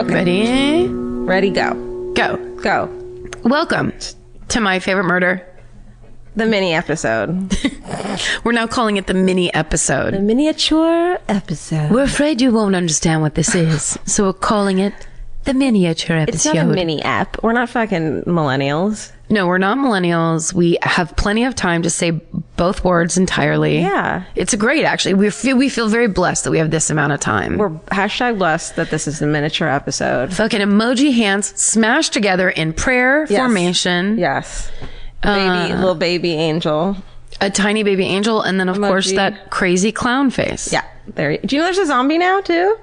Okay. Ready, go. Go. Welcome to My Favorite Murder. The mini episode. We're now calling it the mini episode. The miniature episode. We're afraid you won't understand what this is, so we're calling it the miniature episode. It's not a mini app. We're not fucking millennials. No, we're not millennials. We have plenty of time to say both words entirely. Yeah. It's great, actually. We feel very blessed that we have this amount of time. We're hashtag blessed that this is a miniature episode. Fucking emoji hands smashed together in prayer formation. Yes. Little baby angel. A tiny baby angel, and then, of course, that crazy clown face. Yeah. Do you know there's a zombie now, too?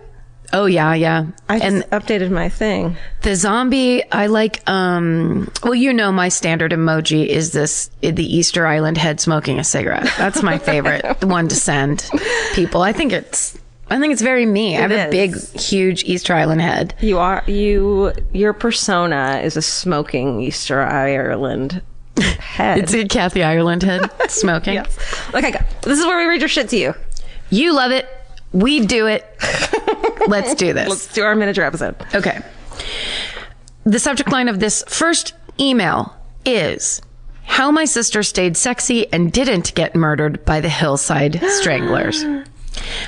Oh, yeah. I just updated my thing. The zombie, I like, well, you know, my standard emoji is the Easter Island head smoking a cigarette. That's my favorite one to send people. I think it's very me. I have a big, huge Easter Island head. Your persona is a smoking Easter Island head. It's a Kathy Ireland head smoking. Yes. Okay, go. This is where we read your shit to you. You love it. We do it. Let's do this. Let's do our miniature episode. Okay. The subject line of this first email is how my sister stayed sexy and didn't get murdered by the Hillside Stranglers.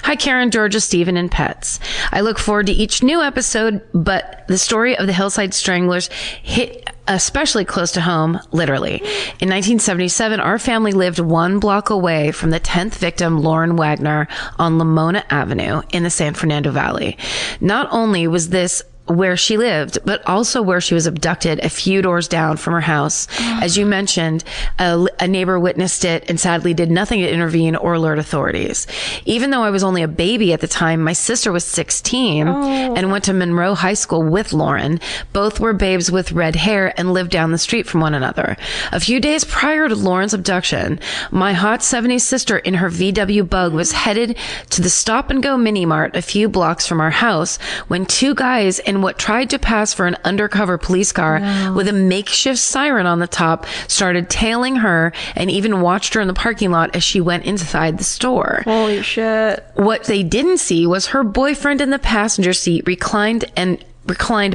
Hi, Karen, Georgia, Stephen, and pets. I look forward to each new episode, but the story of the Hillside Stranglers hit especially close to home, literally. In 1977, our family lived 1 block away from the 10th victim, Lauren Wagner, on Lamona Avenue in the San Fernando Valley. Not only was this where she lived, but also where she was abducted a few doors down from her house. As you mentioned, a neighbor witnessed it and sadly did nothing to intervene or alert authorities. Even though I was only a baby at the time, my sister was 16 and went to Monroe High School with Lauren. Both were babes with red hair and lived down the street from one another. A few days prior to Lauren's abduction, my hot 70s sister in her VW Bug was headed to the Stop and Go Mini Mart a few blocks from our house when 2 guys in what tried to pass for an undercover police car with a makeshift siren on the top started tailing her and even watched her in the parking lot as she went inside the store. Holy shit. What they didn't see was her boyfriend in the passenger seat reclined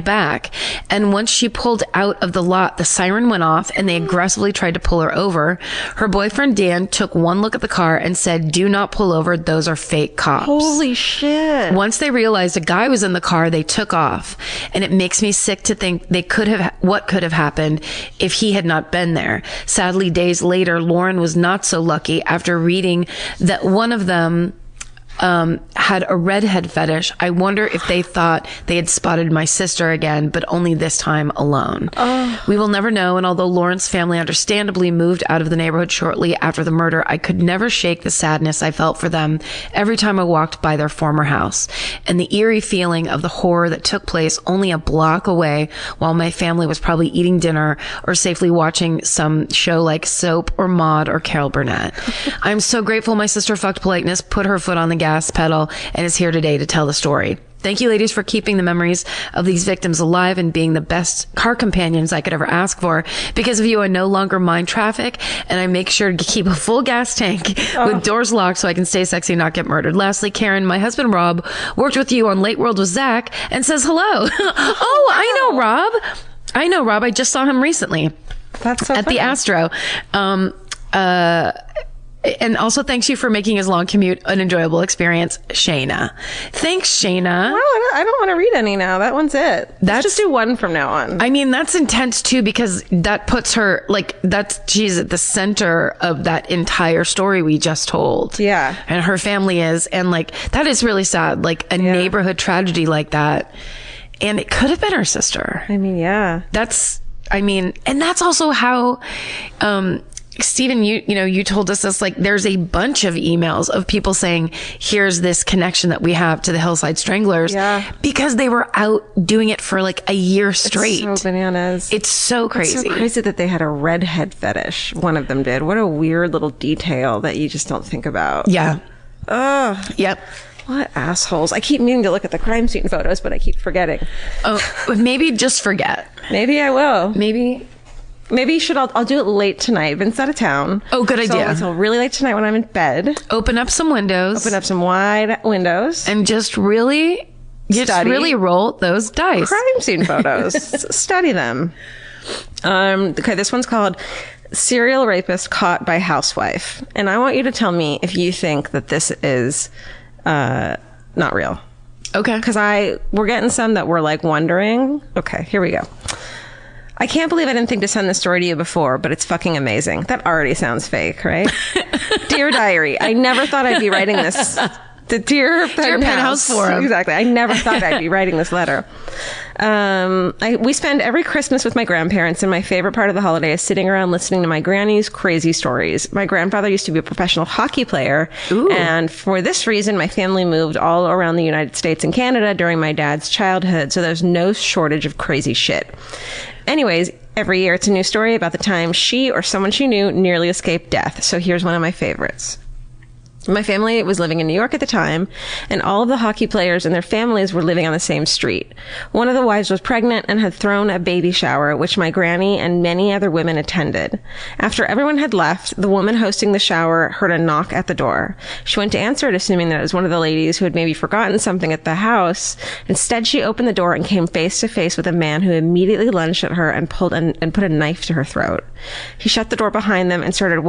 back, and once she pulled out of the lot, the siren went off and they aggressively tried to pull her over. Her boyfriend Dan took one look at the car and said, "Do not pull over, those are fake cops." Holy shit. Once they realized a guy was in the car, they took off, and it makes me sick to think what could have happened if he had not been there. Sadly, days later, Lauren was not so lucky after reading that one of them had a redhead fetish. I wonder if they thought they had spotted my sister again, but only this time alone. We will never know, and although Lauren's family understandably moved out of the neighborhood shortly after the murder, I could never shake the sadness I felt for them every time I walked by their former house, and the eerie feeling of the horror that took place only a block away while my family was probably eating dinner or safely watching some show like Soap or Maude or Carol Burnett. I'm so grateful my sister fucked politeness, put her foot on the gas pedal, and is here today to tell the story. Thank you, ladies, for keeping the memories of these victims alive and being the best car companions I could ever ask for. Because of you, I no longer mind traffic, and I make sure to keep a full gas tank with doors locked so I can stay sexy and not get murdered. Lastly, Karen, my husband Rob worked with you on Late World with Zach and says hello. Oh, wow. I know Rob. I just saw him recently. That's so at funny. The Astro. And also thanks you for making his long commute an enjoyable experience, Shayna. Thanks, Shayna. Oh, I don't want to read any now. That one's it. Let's just do one from now on. I mean, that's intense too, because that puts her she's at the center of that entire story we just told. Yeah. And her family is, and that is really sad. A neighborhood tragedy like that. And it could have been her sister. I mean, yeah. And that's also how, Stephen, you told us this, there's a bunch of emails of people saying, here's this connection that we have to the Hillside Stranglers. Yeah. Because they were out doing it for a year straight. It's so bananas. It's so crazy. It's so crazy that they had a redhead fetish. One of them did. What a weird little detail that you just don't think about. Yeah. Ugh. Yep. What assholes. I keep meaning to look at the crime scene photos, but I keep forgetting. Oh, maybe just forget. Maybe I will. Maybe you should. I'll do it late tonight. Vince's out of town. Oh, good idea. Until really late tonight when I'm in bed. Open up some windows. Open up some wide windows. And just really You just really roll those dice. Crime scene photos. Study them. Okay, this one's called Serial Rapist Caught by Housewife. And I want you to tell me if you think that this is not real. Okay. Because we're getting some that we're like wondering. Okay, here we go. I can't believe I didn't think to send this story to you before, but it's fucking amazing. That already sounds fake, right? Dear Diary, I never thought I'd be writing this. The Dear Penthouse Forum. Exactly. I never thought I'd be writing this letter. We spend every Christmas with my grandparents, and my favorite part of the holiday is sitting around listening to my granny's crazy stories. My grandfather used to be a professional hockey player, and for this reason, my family moved all around the United States and Canada during my dad's childhood, so there's no shortage of crazy shit. Anyways, every year it's a new story about the time she or someone she knew nearly escaped death. So here's one of my favorites. My family was living in New York at the time, and all of the hockey players and their families were living on the same street. One of the wives was pregnant and had thrown a baby shower, which my granny and many other women attended. After everyone had left, the woman hosting the shower heard a knock at the door. She went to answer it, assuming that it was one of the ladies who had maybe forgotten something at the house. Instead, she opened the door and came face to face with a man who immediately lunged at her and put a knife to her throat. He shut the door behind them and started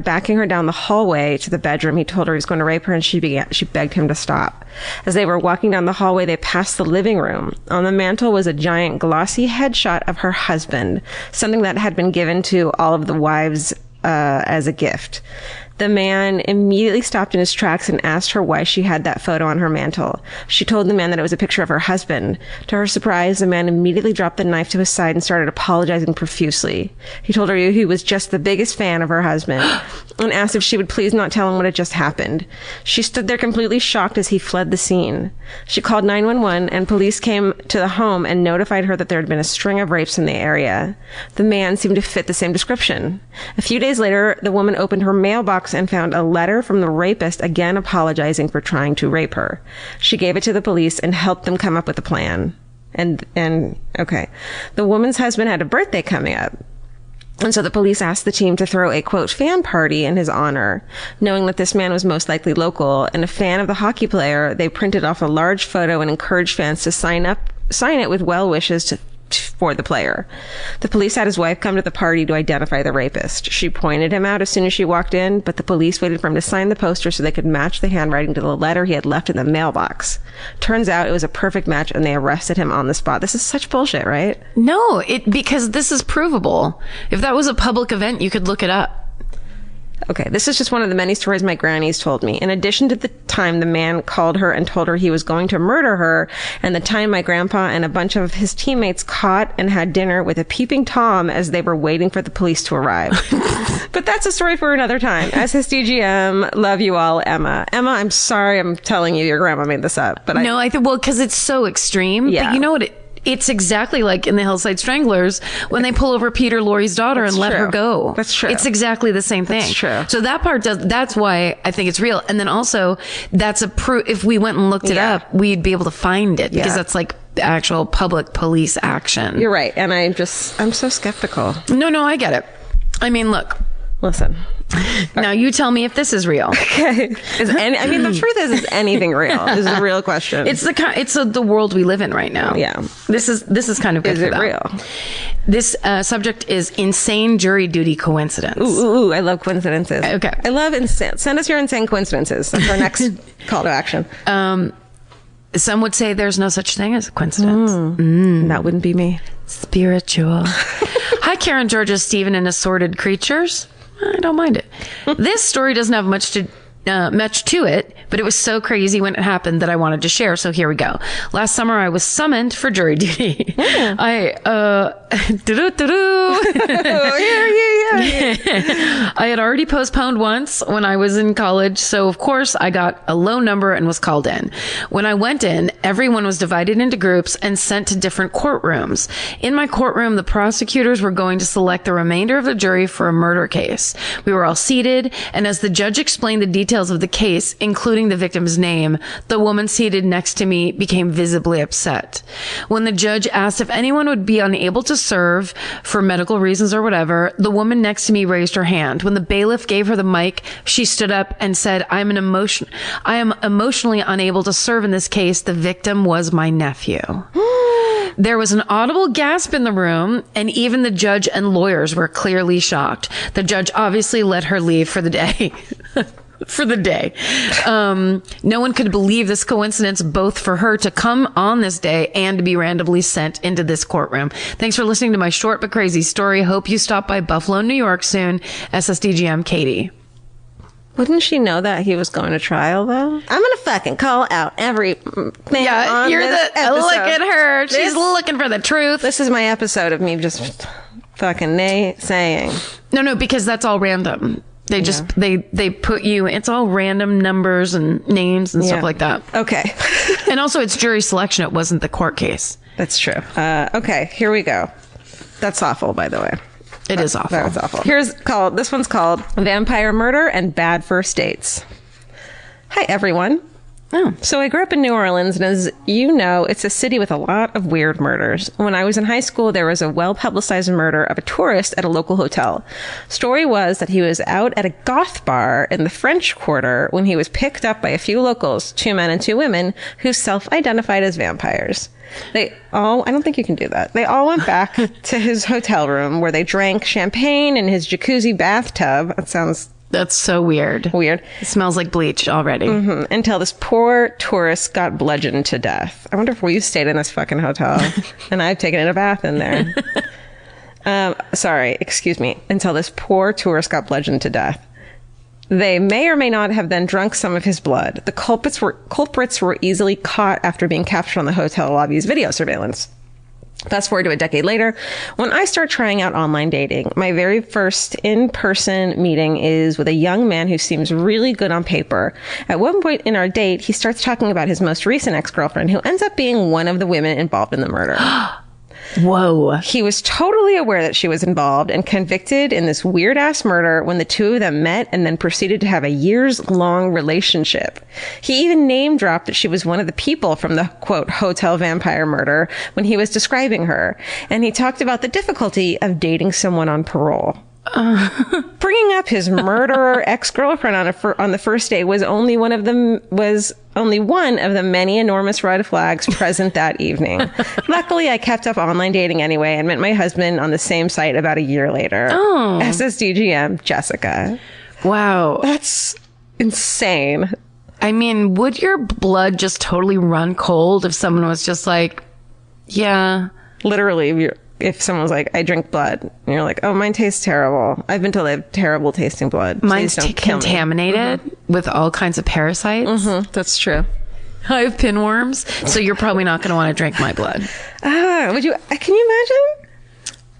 backing her down the hallway to the bedroom. He told her he was going to rape her, and she begged him to stop. As they were walking down the hallway, they passed the living room. On the mantel was a giant glossy headshot of her husband, something that had been given to all of the wives as a gift. The man immediately stopped in his tracks and asked her why she had that photo on her mantle. She told the man that it was a picture of her husband. To her surprise, the man immediately dropped the knife to his side and started apologizing profusely. He told her he was just the biggest fan of her husband and asked if she would please not tell him what had just happened. She stood there completely shocked as he fled the scene. She called 911 and police came to the home and notified her that there had been a string of rapes in the area. The man seemed to fit the same description. A few days later, the woman opened her mailbox and found a letter from the rapist, again apologizing for trying to rape her. She gave it to the police and helped them come up with a plan. And okay. The woman's husband had a birthday coming up. And so the police asked the team to throw a, quote, fan party in his honor. Knowing that this man was most likely local and a fan of the hockey player, they printed off a large photo and encouraged fans to sign it with well wishes for the player. The police had his wife come to the party to identify the rapist. She pointed him out as soon as she walked in, but the police waited for him to sign the poster so they could match the handwriting to the letter he had left in the mailbox. Turns out it was a perfect match, and they arrested him on the spot. This is such bullshit, right? No, because this is provable. If that was a public event, you could look it up. Okay, this is just one of the many stories my grannies told me. In addition to the time the man called her and told her he was going to murder her, and the time my grandpa and a bunch of his teammates caught and had dinner with a peeping Tom as they were waiting for the police to arrive. But that's a story for another time. As his DGM, love you all, Emma. Emma, I'm sorry I'm telling you your grandma made this up. But I think, well, because it's so extreme. Yeah. But you know what? It's exactly like in the Hillside Stranglers when they pull over Peter Lorre's daughter and let her go. That's true. It's exactly the same thing. That's true. So that part that's why I think it's real. And then also that's a proof. If we went and looked it up, we'd be able to find it because that's like actual public police action. You're right. And I'm so skeptical. No, I get it. I mean, look. Listen. Now you tell me if this is real. Okay. The truth is anything real? This is a real question. It's the world we live in right now. Yeah. This is kind of good. Is it real? This subject is insane jury duty coincidence. Ooh, I love coincidences. Okay. I love send us your insane coincidences. That's our next call to action. Some would say there's no such thing as a coincidence. That wouldn't be me. Spiritual. Hi, Karen, Georgia, Stephen, and assorted creatures. I don't mind it. This story doesn't have much to it, but it was so crazy when it happened that I wanted to share. So here we go. Last summer, I was summoned for jury duty. I had already postponed once when I was in college, so of course I got a low number and was called in. When I went in, everyone was divided into groups and sent to different courtrooms. In my courtroom, the prosecutors were going to select the remainder of the jury for a murder case. We were all seated, and as the judge explained the details details of the case, including the victim's name, the woman seated next to me became visibly upset. When the judge asked if anyone would be unable to serve for medical reasons or whatever, the woman next to me raised her hand. When the bailiff gave her the mic, she stood up and said, I am emotionally unable to serve in this case. The victim was my nephew. There was an audible gasp in the room, and even the judge and lawyers were clearly shocked. The judge obviously let her leave for the day. For the day. No one could believe this coincidence, both for her to come on this day and to be randomly sent into this courtroom. Thanks for listening to my short but crazy story. Hope you stop by Buffalo, New York soon. SSDGM, Katie. Wouldn't she know that he was going to trial, though? I'm gonna fucking call out everything. Yeah, you're the episode. Look at her. She's looking for the truth. This is my episode of me just fucking saying. No, because that's all random. They just they put you. It's all random numbers and names and stuff like that. Okay. And also, it's jury selection. It wasn't the court case. That's true. Okay, here we go. That's awful, by the way. It is awful. That was awful. This one's called Vampire Murder and Bad First Dates. Hi, everyone. So I grew up in New Orleans, and as you know, it's a city with a lot of weird murders. When I was in high school, there was a well-publicized murder of a tourist at a local hotel. Story was that he was out at a goth bar in the French Quarter when he was picked up by a few locals, 2 men and 2 women, who self-identified as vampires. I don't think you can do that. They all went back to his hotel room where they drank champagne in his jacuzzi bathtub. That's so weird. Weird. It smells like bleach already. Mm-hmm. Until this poor tourist got bludgeoned to death. I wonder if we stayed in this fucking hotel and I've taken a bath in there. Excuse me. Until this poor tourist got bludgeoned to death. They may or may not have then drunk some of his blood. The culprits were easily caught after being captured on the hotel lobby's video surveillance. Fast forward to a decade later, when I start trying out online dating, my very first in-person meeting is with a young man who seems really good on paper. At one point in our date, he starts talking about his most recent ex-girlfriend, who ends up being one of the women involved in the murder. Whoa. He was totally aware that she was involved and convicted in this weird-ass murder when the two of them met and then proceeded to have a years-long relationship. He even name-dropped that she was one of the people from the, quote, hotel vampire murder when he was describing her. And he talked about the difficulty of dating someone on parole. Bringing up his murderer ex-girlfriend on the first date was only one of the many enormous red flags present that evening. Luckily, I kept up online dating anyway and met my husband on the same site about a year later. Oh. SSDGM, Jessica. Wow. That's insane. I mean, would your blood just totally run cold if someone was just like, yeah. Literally, if someone was like, I drink blood, and you're like, oh, mine tastes terrible. I've been told I have terrible tasting blood. Mine's contaminated with all kinds of parasites. Mm-hmm. That's true. I have pinworms, so you're probably not going to want to drink my blood. Can you imagine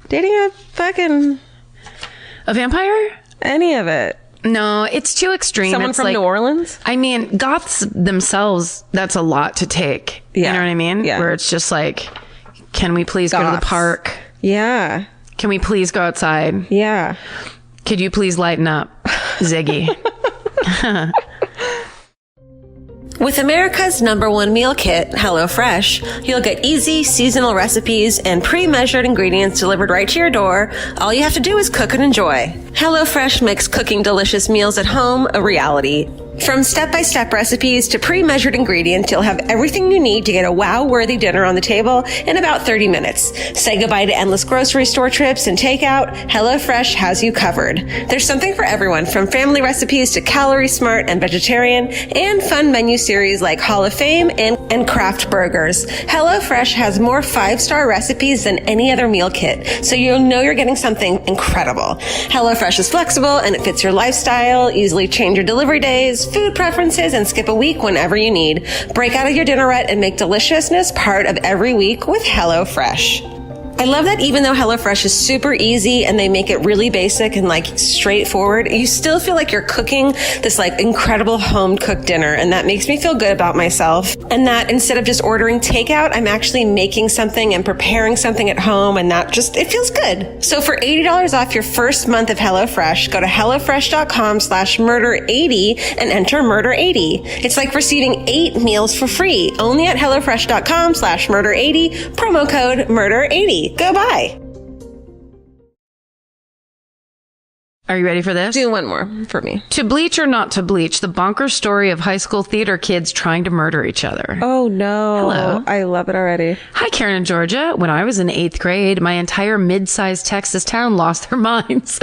dating a vampire? Any of it? No, it's too extreme. Someone it's from New Orleans? I mean, goths themselves, that's a lot to take. Yeah. You know what I mean? Yeah. Where it's just like, can we please go to the park? Yeah. Can we please go outside? Yeah. Could you please lighten up, Ziggy? With America's #1 meal kit, HelloFresh, you'll get easy, seasonal recipes and pre-measured ingredients delivered right to your door. All you have to do is cook and enjoy. HelloFresh makes cooking delicious meals at home a reality. From step-by-step recipes to pre-measured ingredients, you'll have everything you need to get a wow-worthy dinner on the table in about 30 minutes. Say goodbye to endless grocery store trips and takeout. HelloFresh has you covered. There's something for everyone, from family recipes to calorie smart and vegetarian, and fun menu series like Hall of Fame and craft burgers. HelloFresh has more 5-star recipes than any other meal kit, so you'll know you're getting something incredible. HelloFresh is flexible and it fits your lifestyle. Easily change your delivery days, food preferences, and skip a week whenever you need. Break out of your dinner rut and make deliciousness part of every week with HelloFresh. I love that even though HelloFresh is super easy and they make it really basic and like straightforward, you still feel like you're cooking this like incredible home cooked dinner. And that makes me feel good about myself. And that instead of just ordering takeout, I'm actually making something and preparing something at home. And that just, it feels good. So for $80 off your first month of HelloFresh, go to HelloFresh.com/murder80 and enter murder80. It's like receiving 8 meals for free only at HelloFresh.com/murder80, promo code murder80. Go buy. Are you ready for this? Do one more for me. To bleach or not to bleach, the bonkers story of high school theater kids trying to murder each other. Oh, no. Hello. I love it already. Hi, Karen and Georgia. When I was in 8th grade, my entire mid-sized Texas town lost their minds.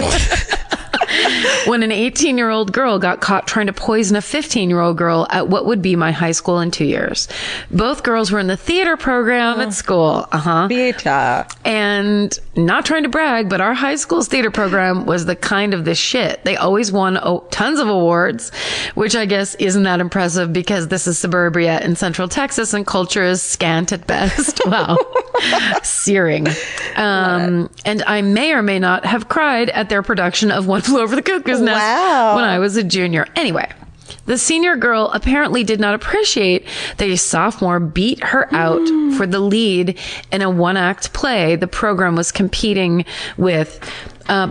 When an 18-year-old girl got caught trying to poison a 15-year-old girl at what would be my high school in 2 years. Both girls were in the theater program at school. Theater. And not trying to brag, but our high school's theater program was the kind of the shit. They always won tons of awards, which I guess isn't that impressive because this is suburbia in Central Texas and culture is scant at best. Wow. Searing. And I may or may not have cried at their production of One Flew Over the Cuckoo's Nest when I was a junior. Anyway, the senior girl apparently did not appreciate that a sophomore beat her out for the lead in a one-act play the program was competing with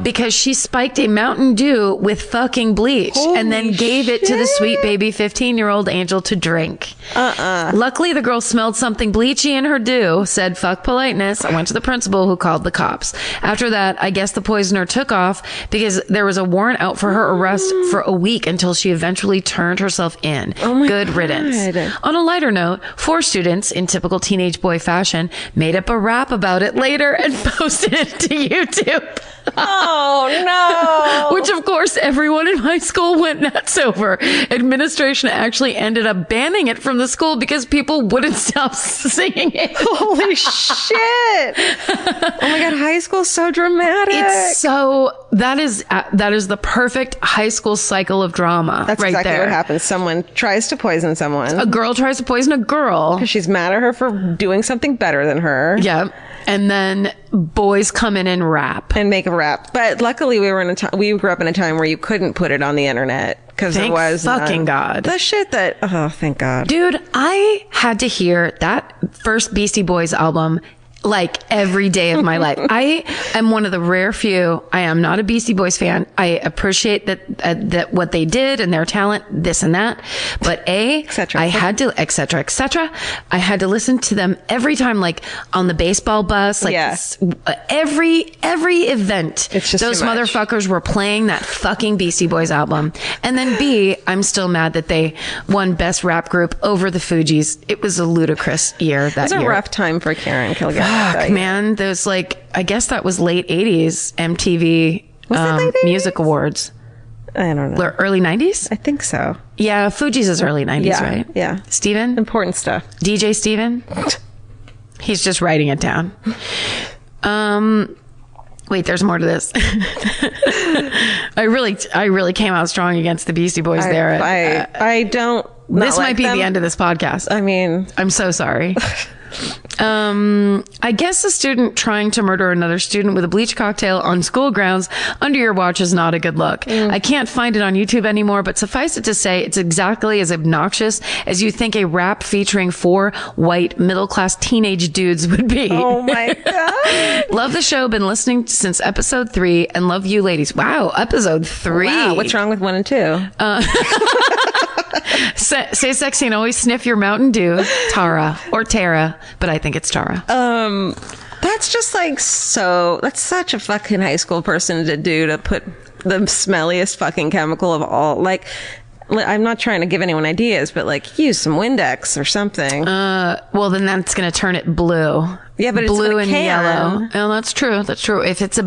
because she spiked a Mountain Dew with fucking bleach and then gave it to the sweet baby 15-year-old Angel to drink. Luckily, the girl smelled something bleachy in her dew, said fuck politeness. I went to the principal who called the cops. After that, I guess the poisoner took off because there was a warrant out for her arrest for a week until she eventually turned herself in. Good riddance. On a lighter note, 4 students, in typical teenage boy fashion, made up a rap about it later and posted it to YouTube. Oh, no. Which, of course, everyone in high school went nuts over. Administration actually ended up banning it from the school because people wouldn't stop singing it. Holy shit. Oh my God. High school's so dramatic. It's so, that is the perfect high school cycle of drama. That's right exactly there. what happens. Someone tries to poison someone. A girl tries to poison a girl. She's mad at her for doing something better than her. Yeah. And then boys come in and rap. And make a rap. But luckily we grew up in a time where you couldn't put it on the internet because there was fucking God. The shit that, oh, thank God. Dude, I had to hear that first Beastie Boys album like every day of my life. I am one of the rare few. I am not a Beastie Boys fan. I appreciate that what they did and their talent, this and that. But I had to, et cetera. I had to listen to them every time, like on the baseball bus, like every event. It's just those too much. motherfuckers were playing that fucking Beastie Boys album. And then B, I'm still mad that they won Best Rap Group over the Fugees. It was a ludicrous year that year. It was a rough time for Karen Kilgore. Fuck, man. There's I guess that was late 80s MTV late 80s? Music Awards. I don't know. Early 90s? I think so. Yeah, Fugees is early 90s, right? Yeah. Steven? Important stuff. DJ Steven? He's just writing it down. Wait, there's more to this. I really came out strong against the Beastie Boys there. I don't. This might be them. the end of this podcast. I mean, I'm so sorry. I guess a student trying to murder another student with a bleach cocktail on school grounds under your watch is not a good look. I can't find it on YouTube anymore, but suffice it to say, it's exactly as obnoxious as you think a rap featuring 4 white middle-class teenage dudes would be. Oh my God. Love the show. Been listening since episode 3 and love you ladies. Wow. Episode 3. Wow. What's wrong with 1 and 2? Say sexy and always sniff your Mountain Dew, Tara or Tara, but I think it's Tara. That's just that's such a fucking high school person to do, to put the smelliest fucking chemical of all. Like, I'm not trying to give anyone ideas, but use some Windex or something. Well, then that's going to turn it blue. Yeah, but blue it's and yellow. Oh, that's true. That's true. If it's a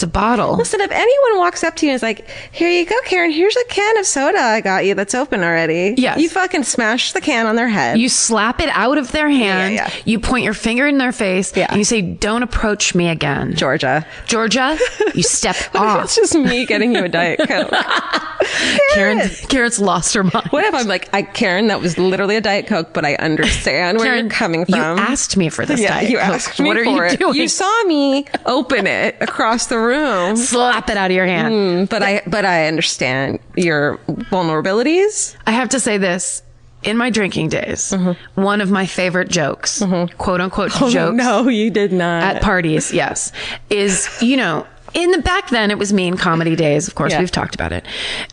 bottle. Listen, if anyone walks up to you and is like, "Here you go, Karen. Here's a can of soda I got you that's open already." Yes. You fucking smash the can on their head. You slap it out of their hand. Yeah. You point your finger in their face. Yeah. And you say, "Don't approach me again." Georgia, you step off. It's just me getting you a Diet Coke. Karen's lost her mind. What if I'm like, Karen, that was literally a Diet Coke, but I understand where you're coming from. You asked me for this Diet you Coke. asked me what are for you doing? You saw me open it across the room. Slap it out of your hand. But I understand your vulnerabilities. I have to say this. In my drinking days, one of my favorite jokes, quote unquote jokes. No, you did not. At parties, yes, is, in the back then it was mean comedy days. Of course, we've talked about it.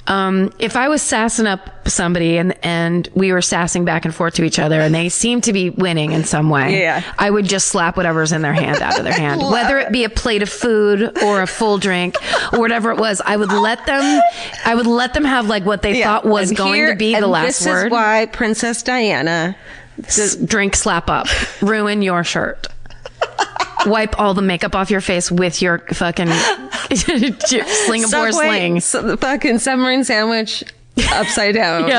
If I was sassing up somebody and we were sassing back and forth to each other and they seemed to be winning in some way, I would just slap whatever's in their hand out of their hand, whether it be a plate of food or a full drink or whatever it was. I would let them have like what they thought was going to be the last word. This is why Princess Diana drink, slap up, ruin your shirt. Wipe all the makeup off your face with your fucking Singapore sling. The fucking submarine sandwich upside down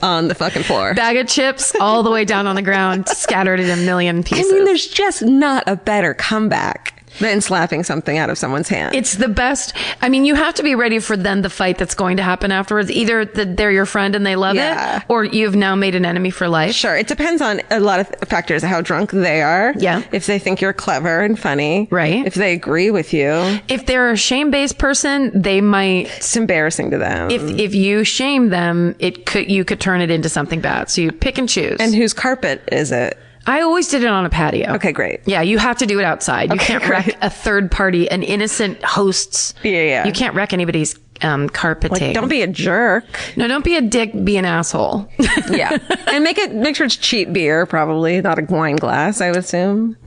on the fucking floor. Bag of chips all the way down on the ground, scattered in a million pieces. I mean, there's just not a better comeback than slapping something out of someone's hand. It's the best. I mean, you have to be ready for then the fight that's going to happen afterwards. Either they're your friend and they love it, or you've now made an enemy for life. Sure. It depends on a lot of factors, how drunk they are. Yeah. If they think you're clever and funny. Right. If they agree with you. If they're a shame-based person, they might... It's embarrassing to them. If you shame them, you could turn it into something bad. So you pick and choose. And whose carpet is it? I always did it on a patio. Okay, great. Yeah, you have to do it outside. You can't wreck a third party, an innocent host's. Yeah. You can't wreck anybody's carpeting. Like, don't be a jerk. No, don't be a dick. Be an asshole. Yeah, and make sure it's cheap beer, probably not a wine glass. I would assume.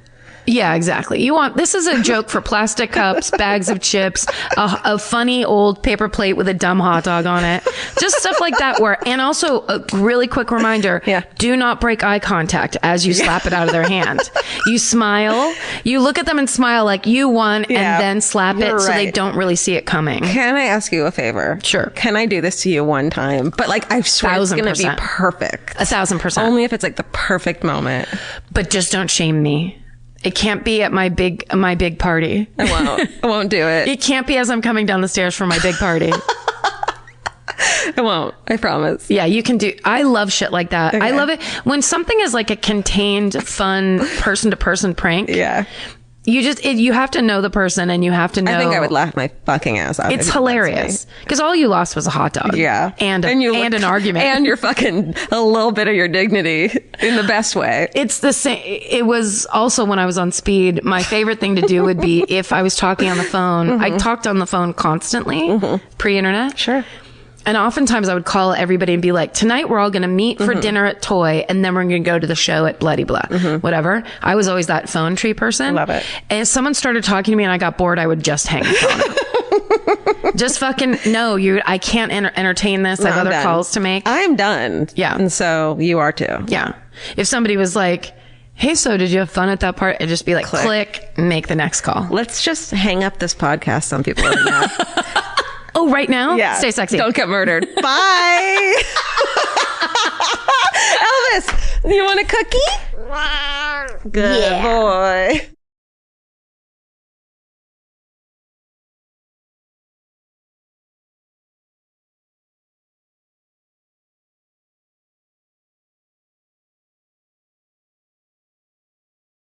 Yeah, exactly. This is a joke for plastic cups, bags of chips, a funny old paper plate with a dumb hot dog on it. Just stuff like that and also a really quick reminder, do not break eye contact as you slap it out of their hand. You smile, you look at them and smile like you won and then slap it so they don't really see it coming. Can I ask you a favor? Sure. Can I do this to you one time? But like, I swear it's going to be perfect. 1,000%. Only if it's like the perfect moment. But just don't shame me. It can't be at my big party. I won't do it. It can't be as I'm coming down the stairs for my big party. I won't. I promise. Yeah, you can do. I love shit like that. Okay. I love it when something is like a contained, fun person to person prank. Yeah. You have to know the person and you have to know. I think I would laugh my fucking ass off. It's hilarious because all you lost was a hot dog. Yeah. And an argument. And you're fucking a little bit of your dignity in the best way. It's the same. It was also when I was on speed, my favorite thing to do would be if I was talking on the phone. I talked on the phone constantly pre-internet. Sure. And oftentimes I would call everybody and be like, tonight we're all going to meet for dinner at Toy and then we're going to go to the show at bloody blah, whatever. I was always that phone tree person. Love it. And if someone started talking to me and I got bored, I would just hang the phone up. Just fucking, no, I can't entertain this. I have other calls to make. I'm done. Yeah. And so you are too. Yeah. If somebody was like, hey, so did you have fun at that part? I'd just be like, click, make the next call. Let's just hang up this podcast, some people right now. Oh, right now? Yeah. Stay sexy. Don't get murdered. Bye. Elvis, you want a cookie? Good boy.